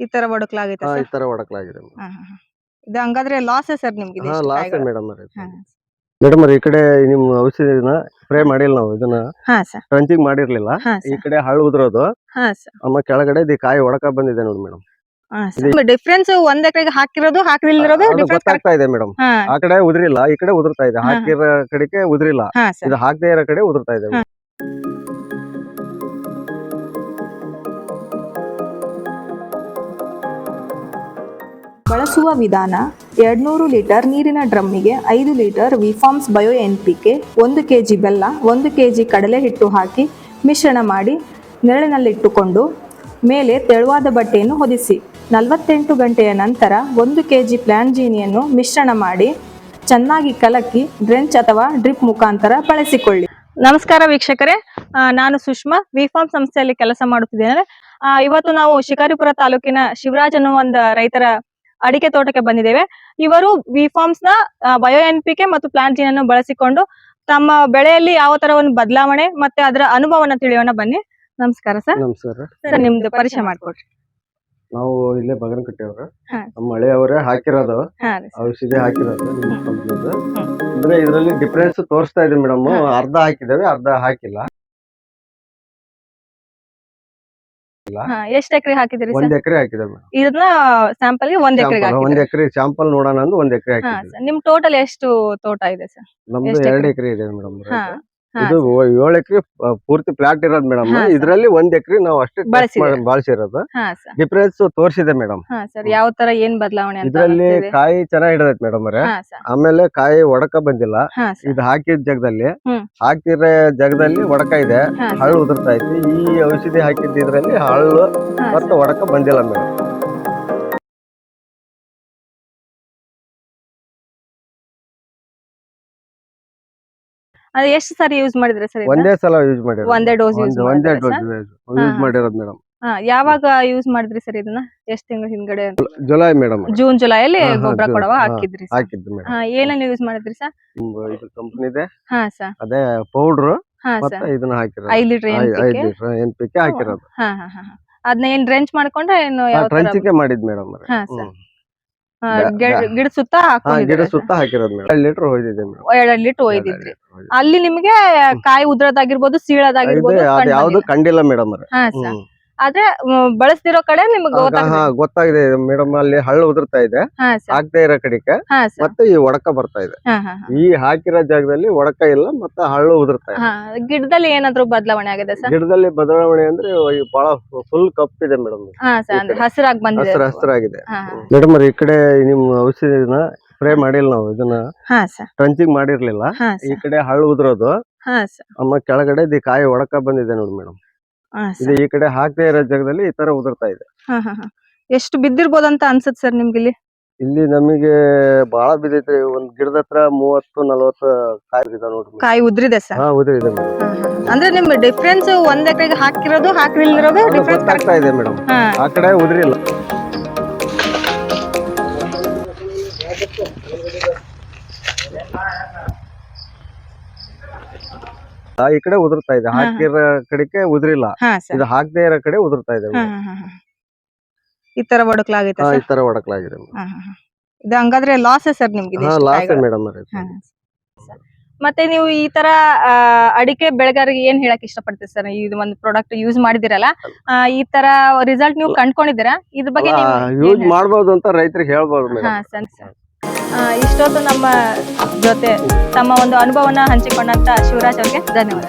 ಈ ತರ ಒಡಕಲಾಗೈತೆ ಈ ಸರ್? ತರ ಒಡಕಲಾಗಿದೆ ಇದು ಹಂಗಾದ್ರೆ ಲಾಸ್ ಸರ್ ನಿಮ್ಗೆ ಇದು ಎಷ್ಟು ಲಾಸ್ ಕಾಯಿಗಳು? ಮೇಡಮ್ ಮೇಡಮ್ ಈ ಕಡೆ ನಿಮ್ ಔಷಧಿನ ಸ್ಪ್ರೇ ಮಾಡಿಲ್ಲ ನಾವು ಇದನ್ನ ಹಾ ಸರ್. ಟ್ರಂಚಿಂಗ್ ಮಾಡಿರ್ಲಿಲ್ಲ. ಹಾ ಈ ಸರ್. ಕಡೆ ಹಳ್ಳು ಉದ್ರೋದು ಹಾ ಸರ್. ಆಮೇಲೆ ಕೆಳಗಡೆ ಕಾಯಿ ಒಡಕ ಬಂದಿದೆ ನೋಡಿ ಮೇಡಮ್. ಡಿಫ್ರೆನ್ಸ್ 1 ಎಕರೆಗೆ ಹಾಕಿರೋದು ಹಾಕಿಲ್ದಿರೋದು ಡಿಫ್ರೆನ್ಸ್ ಗೊತ್ತಾಗ್ತಾ ಇದೆ ಮೇಡಮ್. ಆ ಕಡೆ ಉದ್ರಿಲ್ಲ, ಈ ಕಡೆ ಉದುರ್ತಾ ಇದೆ. ಹಾಕಿರೋ ಕಡೆಗೆ ಉದ್ರಿಲ್ಲ, ಇದು ಹಾಕದೇ ಇರೋ ಕಡೆ ಉದುರ್ತಾ ಇದೆ. ಬಳಸುವ ವಿಧಾನ: 200 ಲೀಟರ್ ನೀರಿನ ಡ್ರಮ್ಮಿಗೆ 5 ಲೀಟರ್ ವಿಫಾರ್ಮ್ಸ್ ಬಯೋ NPK, 1 kg ಬೆಲ್ಲ, 1 kg ಕಡಲೆ ಹಿಟ್ಟು ಹಾಕಿ ಮಿಶ್ರಣ ಮಾಡಿ ನೆರಳಿನಲ್ಲಿಟ್ಟುಕೊಂಡು ಮೇಲೆ ತೆಳುವಾದ ಬಟ್ಟೆಯನ್ನು ಹೊದಿಸಿ 48 ಗಂಟೆಯ ನಂತರ 1 kg ಪ್ಲಾಂಜೀನಿಯನ್ನು ಮಿಶ್ರಣ ಮಾಡಿ ಚೆನ್ನಾಗಿ ಕಲಕಿ ಡ್ರೆಂಚ್ ಅಥವಾ ಡ್ರಿಪ್ ಮುಖಾಂತರ ಬಳಸಿಕೊಳ್ಳಿ. ನಮಸ್ಕಾರ ವೀಕ್ಷಕರೇ, ನಾನು ಸುಷ್ಮಾ ವಿಫಾರ್ಮ್ ಸಂಸ್ಥೆಯಲ್ಲಿ ಕೆಲಸ ಮಾಡುತ್ತಿದ್ದೇನೆ. ಇವತ್ತು ನಾವು ಶಿಕಾರಿಪುರ ತಾಲೂಕಿನ ಶಿವರಾಜ್ ಅನ್ನೋ ಒಂದು ರೈತರ ಅಡಿಕೆ ತೋಟಕ್ಕೆ ಬಂದಿದ್ದೇವೆ. ಇವರು ವಿಫಾರ್ಮ್ಸ್ ನ ಬಯೋ NPK ಮತ್ತು ಪ್ಲಾಂಜೀನ್ ಅನ್ನು ಬಳಸಿಕೊಂಡು ತಮ್ಮ ಬೆಳೆಯಲ್ಲಿ ಯಾವ ತರ ಒಂದು ಬದಲಾವಣೆ ಮತ್ತೆ ಅದರ ಅನುಭವನ ತಿಳಿಯೋಣ ಬನ್ನಿ. ನಮಸ್ಕಾರ ಸರ್. ನಮಸ್ಕಾರ ಸರ್, ನಿಮ್ದು ಪರಿಚಯ ಮಾಡ್ಕೊಡ್ರಿ. ನಾವು ಇಲ್ಲೇ ಬಗನಕಟ್ಟೆಯವರು, ನಮ್ಮ ಹಳೆಯವರೇ ಹಾಕಿರೋದು ಔಷಧಿ ಹಾಕಿರೋದು ನಿಮ್ಮ ಕಂಪ್ನಿದು. ಅಂದ್ರೆ ಇದರಲ್ಲಿ ಡಿಫ್ರೆನ್ಸ್ ತೋರಿಸ್ತಾ ಇದೆ ಮೇಡಮ್. ಅರ್ಧ ಹಾಕಿದ್ದೇವೆ, ಅರ್ಧ ಹಾಕಿಲ್ಲ. ಎಷ್ಟು ಎಕರೆ ಹಾಕಿದಿರಿ? 1 ಎಕರೆ ಹಾಕಿದ್ದೇವೆ. ಇದನ್ನ ಸ್ಯಾಂಪಲ್ ಗೆ 1 ಎಕರೆ 1 ಎಕರೆ ಸ್ಯಾಂಪಲ್ ನೋಡೋಣ ಅಂದು 1 ಎಕರೆ ಹಾಕಿದ್ದೇವೆ. ನಿಮ್ ಟೋಟಲ್ ಎಷ್ಟು ತೋಟ ಇದೆ ಸರ್? ನಮ್ದು 2 ಎಕರೆ ಇದೆ ಮೇಡಮ್. ಇದು 7 ಎಕರೆ ಪೂರ್ತಿ ಪ್ಲಾಟ್ ಇರೋದು ಮೇಡಮ್. ಇದ್ರಲ್ಲಿ 1 ಎಕರೆ ನಾವು ಅಷ್ಟೇ ಬಳಸಿರೋದು. ಡಿಫ್ರೆನ್ಸ್ ತೋರಿಸಿದೆ ಮೇಡಮ್. ಯಾವ ತರ ಏನ್ ಬದಲಾವಣೆ? ಇದ್ರಲ್ಲಿ ಕಾಯಿ ಚೆನ್ನಾಗಿ ಹಿಡಿದೈತೆ ಮೇಡಮ್ ಅವರೇ. ಆಮೇಲೆ ಕಾಯಿ ಒಡಕ ಬಂದಿಲ್ಲ. ಇದು ಹಾಕಿದ ಜಾಗದಲ್ಲಿ, ಹಾಕಿರೋ ಜಾಗದಲ್ಲಿ ಒಡಕ ಇದೆ, ಹಳ್ಳು ಉದುರ್ತಾ ಐತಿ. ಈ ಔಷಧಿ ಹಾಕಿದ ಇದ್ರಲ್ಲಿ ಹಳ್ಳು ಮತ್ತೆ ಒಡಕ ಬಂದಿಲ್ಲ ಮೇಡಮ್. ಅದು ಎಷ್ಟು ಸಾರಿ ಯೂಸ್ ಮಾಡಿದ್ರೆ ಸರ್? ಒಂದೇ ಸಲ ಯೂಸ್ ಮಾಡಿರೋದು. ಒಂದೇ ಡೋಸ್ ಯೂಸ್ ಮಾಡಿರೋದು ಮೇಡಮ್. ಯಾವಾಗ ಯೂಸ್ ಮಾಡಿದ್ರಿ ಸರ್ ಇದನ್ನ? ಎಷ್ಟು ತಿಂಗಳ ಹಿಂದ್ಗಡೆ? July madam. ಜೂನ್ ಜುಲೈಯಲ್ಲಿ ಗೊಬ್ಬರ ಕೊಡುವ ಹಾಕಿದ್ರಿ? ಹಾಕಿದ್ದು ಮೇಡಮ್. ಏನೇನು ಯೂಸ್ ಮಾಡಿದ್ರಿ ಸರ್? ಇದು ಕಂಪನಿದೆ. ಹಾ ಸರ್. ಅದೇ ಪೌಡರ್ ಮತ್ತೆ ಇದನ್ನ ಹಾಕಿರೋದು. 5 ಲೀಟರ್ NPK ಹಾಕಿರೋದು. ಅದನ್ನ ಏನ್ ಡ್ರೆಂಚ್ ಮಾಡ್ಕೊಂಡ್ರೆ ಏನು? ಡ್ರೆಂಚಿಂಗ್ ಮಾಡಿದ್ ಮೇಡಮ್. ಗಿಡ ಸುತ್ತ ಹಾಕಿರೋದು ಮೇಡಮ್. 2 ಲೀಟರ್ ಹೋಯ್ದಿದೆ ಮೇಡಮ್. 2 ಲೀಟರ್ ಒಯ್ದಿದ್ರಿ. ಅಲ್ಲಿ ನಿಮ್ಗೆ ಕಾಯಿ ಉದ್ರದಾಗಿರ್ಬೋದು, ಸೀಳದಾಗಿರ್ಬೋದು ಯಾವ್ದು ಕಂಡಿಲ್ಲ ಮೇಡಮ್. ಆದ್ರೆ ಬಳಸ್ತಿರೋ ಕಡೆ ನಿಮ್ಗೆ ಗೊತ್ತಾಗಿದೆ ಮೇಡಮ್. ಅಲ್ಲಿ ಹಳ್ಳು ಉದುರ್ತಾ ಇದೆ, ಹಾಕ್ತಾ ಇರೋ ಕಡೆಗೆ ಮತ್ತೆ ಈ ಒಡಕ ಬರ್ತಾ ಇದೆ. ಈ ಹಾಕಿರೋ ಜಾಗದಲ್ಲಿ ಒಡಕ ಇಲ್ಲ, ಮತ್ತೆ ಹಳ್ಳು ಉದುರ್ತಾ ಇದೆ. ಗಿಡದಲ್ಲಿ ಏನಾದ್ರು ಬದಲಾವಣೆ ಆಗಿದೆ ಸರ್? ಗಿಡದಲ್ಲಿ ಬದಲಾವಣೆ ಅಂದ್ರೆ ಬಹಳ ಫುಲ್ ಕಪ್ಪಿದೆ ಮೇಡಮ್. ಹಸಿರಾಗಿ ಬಂದಿದೆ. ಹಸಿರಾಗಿದೆ ಮೇಡಮ್. ಈ ಕಡೆ ನಿಮ್ ಔಷಧಿನ ಸ್ಪ್ರೇ ಮಾಡಿಲ್ಲ ನಾವು, ಇದನ್ನ ಟ್ರಂಚಿಂಗ್ ಮಾಡಿರ್ಲಿಲ್ಲ. ಈ ಕಡೆ ಹಳ್ಳು ಉದುರೋದು, ಆಮೇಲೆ ಕೆಳಗಡೆ ಕಾಯಿ ಒಡಕ ಬಂದಿದೆ ನೋಡಿ ಮೇಡಮ್. ಇದು ಈ ಕಡೆ ಹಾಕದೇ ಇರೋ ಜಾಗದಲ್ಲಿ ಈ ತರ ಉದುರ್ತಾ ಇದೆ. ಎಷ್ಟು ಬಿದ್ದಿರ್ಬೋದಂತ ಅನ್ಸುತ್ತೆ ಸರ್ ನಿಮ್ಗೆ? ಇಲ್ಲಿ ನಮಗೆ ಬಹಳ ಬಿದ್ದೈತೆ. ಒಂದ್ ಗಿಡದ ಹತ್ರ 30-40 ಕಾಯಿ ಇದೆ ನೋಡ್ರಿ. ಕಾಯಿ ಉದ್ರಿದೆ ಸರ್? ಉದ್ರಿದೆ. ಅಂದ್ರೆ ನಿಮ್ ಡಿಫ್ರೆನ್ಸ್ 1 ಎಕರೆಗೆ ಹಾಕಿರೋದು ಹಾಕಿಲ್ದಿರೋದು ಡಿಫ್ರೆನ್ಸ್ ಆಗ್ತಾ ಇದೆ ಮೇಡಮ್. ಆ ಕಡೆ ಉದ್ರಿಲ್ಲ. ಈ ಕಡೆ ಉದುರ್ತಾ ಇದೆ, ಹಾಕಿರೋ ಕಡೆಗೆ ಉದ್ರಿಲ್ಲ. ಇದು ಹಾಕದೇ ಇರೋ ಕಡೆ ಉದುರ್ತಾ ಇದೆ. ಈ ತರ ಒಡಕಲಾಗೈತೆ? ಈ ತರ ಒಡಕಲಾಗಿದೆ. ಇದು ಹಂಗಾದ್ರೆ ಲಾಸ್ ಸರ್ ನಿಮ್ಗೆ? Loss madam. ಮತ್ತೆ ನೀವು ಈ ತರ ಅಡಿಕೆ ಬೆಳೆಗಾರರಿಗೆ ಏನ್ ಹೇಳಕ್ ಇಷ್ಟಪಡ್ತೀರಿ ಸರ್? ಇದು ಒಂದು ಪ್ರಾಡಕ್ಟ್ ಯೂಸ್ ಮಾಡಿದಿರಲ್ಲ, ಈ ತರ ರಿಸಲ್ಟ್ ನೀವು ಕಂಡ್ಕೊಂಡಿದ್ದೀರಾ? ಇದ್ರ ಬಗ್ಗೆ ಯೂಸ್ ಮಾಡಬಹುದು ಅಂತ ರೈತರಿಗೆ ಹೇಳ್ಬೋದು ಮೇಡಮ್. ಇಷ್ಟೊತ್ತು ನಮ್ಮ ಜೊತೆ ತಮ್ಮ ಒಂದು ಅನುಭವನ ಹಂಚಿಕೊಂಡಂತ ಶಿವರಾಜ್ ಅವ್ರಿಗೆ ಧನ್ಯವಾದ.